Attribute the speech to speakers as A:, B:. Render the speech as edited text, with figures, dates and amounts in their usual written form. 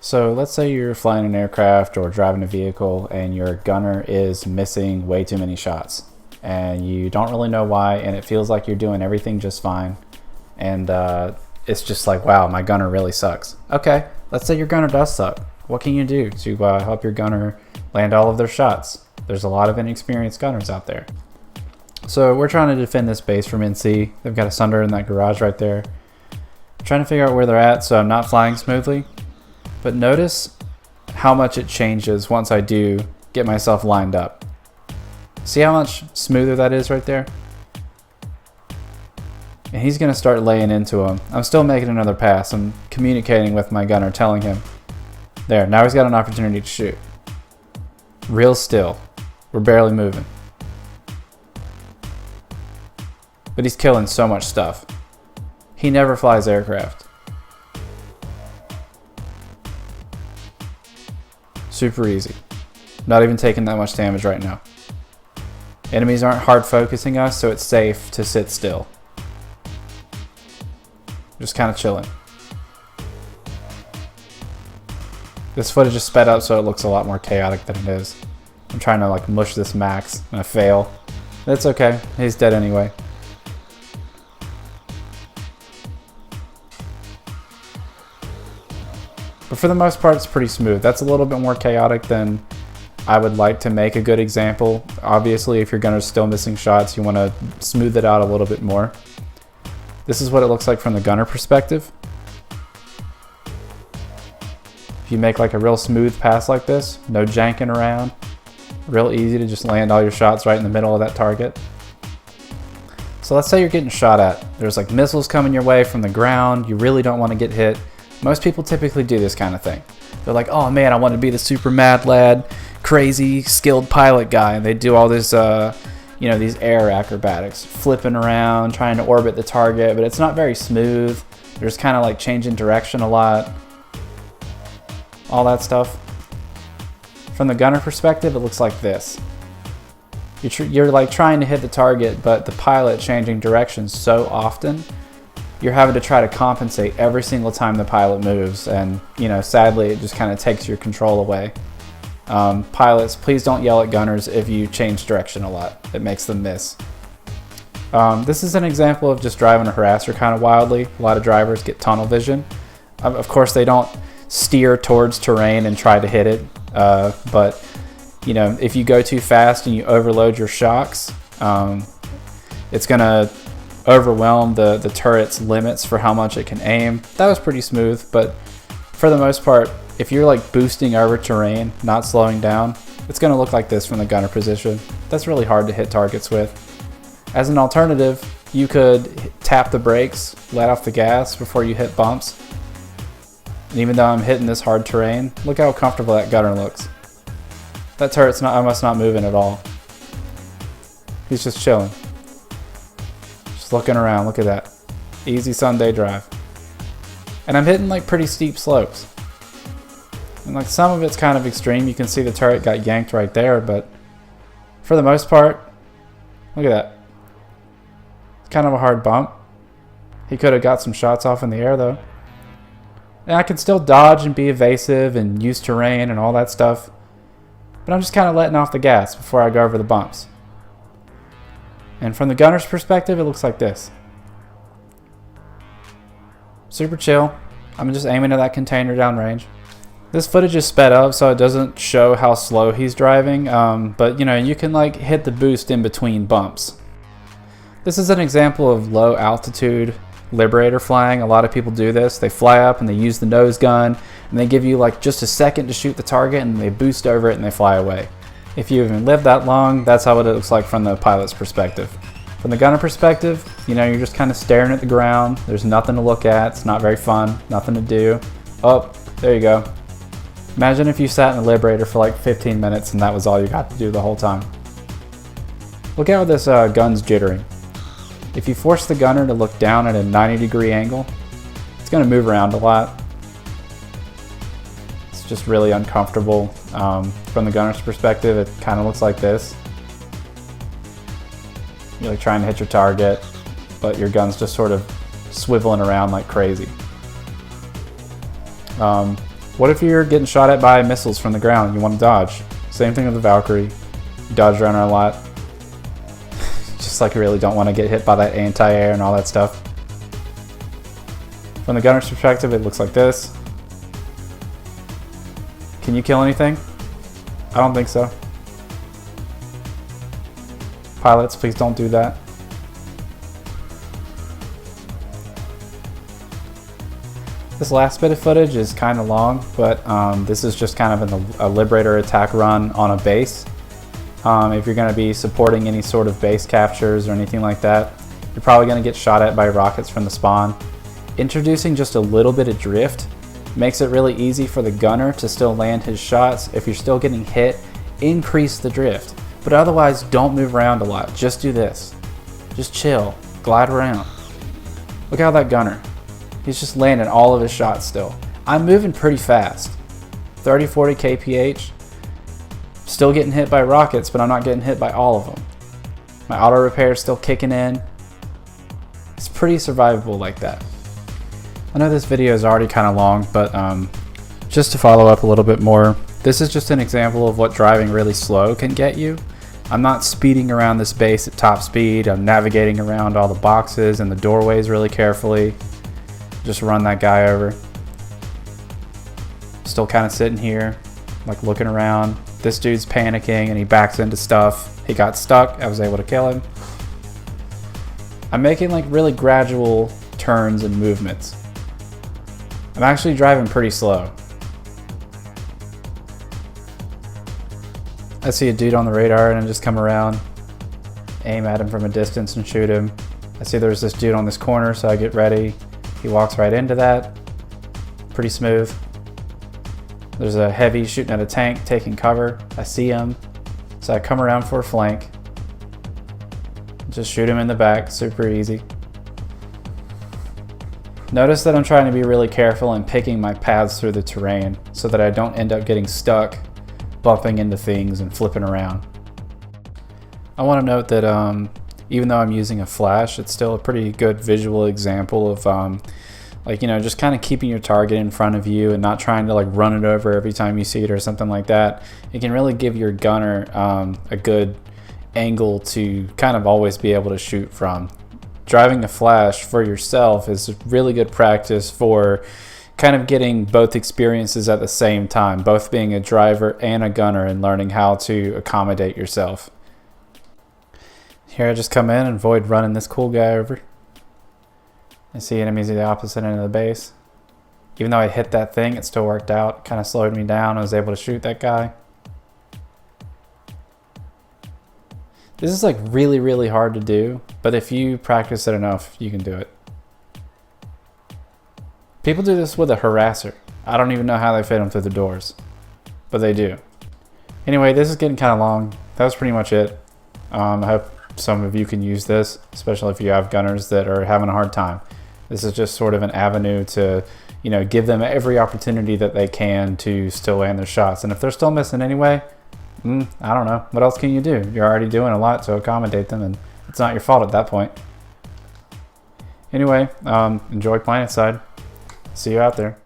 A: So let's say you're flying an aircraft or driving a vehicle and your gunner is missing way too many shots and you don't really know why, and it feels like you're doing everything just fine, and it's just like, wow, my gunner really sucks. Okay, let's say your gunner does suck. What can you do to help your gunner land all of their shots? There's a lot of inexperienced gunners out there. So we're trying to defend this base from NC. They've got a sunder in that garage right there. I'm trying to figure out where they're at so I'm not flying smoothly. But notice how much it changes once I do get myself lined up. See how much smoother that is right there? And he's going to start laying into him. I'm still making another pass. I'm communicating with my gunner, telling him. There, now he's got an opportunity to shoot. Real still. We're barely moving. But he's killing so much stuff. He never flies aircraft. Super easy. Not even taking that much damage right now. Enemies aren't hard focusing us, so it's safe to sit still. Just kind of chilling. This footage is sped up so it looks a lot more chaotic than it is. I'm trying to like mush this max and I fail. It's okay, he's dead anyway. But for the most part, it's pretty smooth. That's a little bit more chaotic than I would like to make a good example. Obviously, if your gunner's still missing shots, you want to smooth it out a little bit more. This is what it looks like from the gunner perspective. If you make like a real smooth pass like this, no janking around, real easy to just land all your shots right in the middle of that target. So let's say you're getting shot at. There's like missiles coming your way from the ground. You really don't want to get hit. Most people typically do this kind of thing. They're like, oh man, I want to be the super mad lad, crazy, skilled pilot guy. And they do all this, these air acrobatics, flipping around, trying to orbit the target, but it's not very smooth. They're just kind of like changing direction a lot. All that stuff. From the gunner perspective, it looks like this. You're like trying to hit the target, but the pilot changing direction so often, you're having to try to compensate every single time the pilot moves, and sadly it just kind of takes your control away. Pilots, please don't yell at gunners if you change direction a lot. It makes them miss. This is an example of just driving a harasser kind of wildly. A lot of drivers get tunnel vision. Of course they don't steer towards terrain and try to hit it, but if you go too fast and you overload your shocks, it's gonna overwhelm the turret's limits for how much it can aim. That was pretty smooth, but for the most part, if you're like boosting over terrain, not slowing down, it's going to look like this from the gunner position. That's really hard to hit targets with. As an alternative, you could tap the brakes, let off the gas before you hit bumps. And even though I'm hitting this hard terrain, look how comfortable that gunner looks. That turret's almost not moving at all. He's just chilling. Just looking around, look at that. Easy Sunday drive. And I'm hitting like pretty steep slopes. And like some of it's kind of extreme. You can see the turret got yanked right there, but for the most part, look at that. It's kind of a hard bump. He could have got some shots off in the air though. And I can still dodge and be evasive and use terrain and all that stuff. But I'm just kind of letting off the gas before I go over the bumps. And from the gunner's perspective, it looks like this. Super chill. I'm just aiming at that container downrange. This footage is sped up so it doesn't show how slow he's driving, but you can like hit the boost in between bumps. This is an example of low altitude Liberator flying. A lot of people do this. They fly up and they use the nose gun and they give you like just a second to shoot the target and they boost over it and they fly away. If you even live that long, that's how it looks like from the pilot's perspective. From the gunner perspective, you're just kind of staring at the ground. There's nothing to look at. It's not very fun. Nothing to do. Oh, there you go. Imagine if you sat in a Liberator for like 15 minutes and that was all you got to do the whole time. Look at how this gun's jittering. If you force the gunner to look down at a 90-degree angle, it's going to move around a lot. It's just really uncomfortable. From the gunner's perspective, it kind of looks like this. You're like trying to hit your target, but your gun's just sort of swiveling around like crazy. What if you're getting shot at by missiles from the ground and you want to dodge? Same thing with the Valkyrie. You dodge around her a lot. Just like you really don't want to get hit by that anti-air and all that stuff. From the gunner's perspective, it looks like this. Can you kill anything? I don't think so. Pilots, please don't do that. This last bit of footage is kind of long, but this is just kind of a Liberator attack run on a base. If you're going to be supporting any sort of base captures or anything like that, you're probably going to get shot at by rockets from the spawn. Introducing just a little bit of drift makes it really easy for the gunner to still land his shots. If you're still getting hit, increase the drift. But otherwise, don't move around a lot. Just do this. Just chill. Glide around. Look how that gunner. He's just landing all of his shots still. I'm moving pretty fast. 30, 40 kph. Still getting hit by rockets, but I'm not getting hit by all of them. My auto repair is still kicking in. It's pretty survivable like that. I know this video is already kind of long, but just to follow up a little bit more, this is just an example of what driving really slow can get you. I'm not speeding around this base at top speed. I'm navigating around all the boxes and the doorways really carefully. Just run that guy over. Still kind of sitting here, like looking around. This dude's panicking and he backs into stuff. He got stuck. I was able to kill him. I'm making like really gradual turns and movements. I'm actually driving pretty slow. I see a dude on the radar and I just come around, aim at him from a distance and shoot him. I see there's this dude on this corner, so I get ready. He walks right into that. Pretty smooth. There's a heavy shooting at a tank, taking cover. I see him, so I come around for a flank. Just shoot him in the back, super easy. Notice that I'm trying to be really careful and picking my paths through the terrain so that I don't end up getting stuck, bumping into things and flipping around. I want to note that even though I'm using a flash, it's still a pretty good visual example of like, you know, just kind of keeping your target in front of you and not trying to like run it over every time you see it or something like that. It can really give your gunner a good angle to kind of always be able to shoot from. Driving a flash for yourself is really good practice for kind of getting both experiences at the same time, both being a driver and a gunner and learning how to accommodate yourself. Here I just come in and avoid running this cool guy over. I see enemies at the opposite end of the base. Even though I hit that thing, it still worked out. It kind of slowed me down. I was able to shoot that guy. This is like really, really hard to do, but if you practice it enough, you can do it. People do this with a harasser. I don't even know how they fit them through the doors, but they do. Anyway, this is getting kind of long. That was pretty much it. I hope some of you can use this, especially if you have gunners that are having a hard time. This is just sort of an avenue to, you know, give them every opportunity that they can to still land their shots. And if they're still missing anyway, I don't know. What else can you do? You're already doing a lot to accommodate them, and it's not your fault at that point. Anyway, enjoy playing inside. See you out there.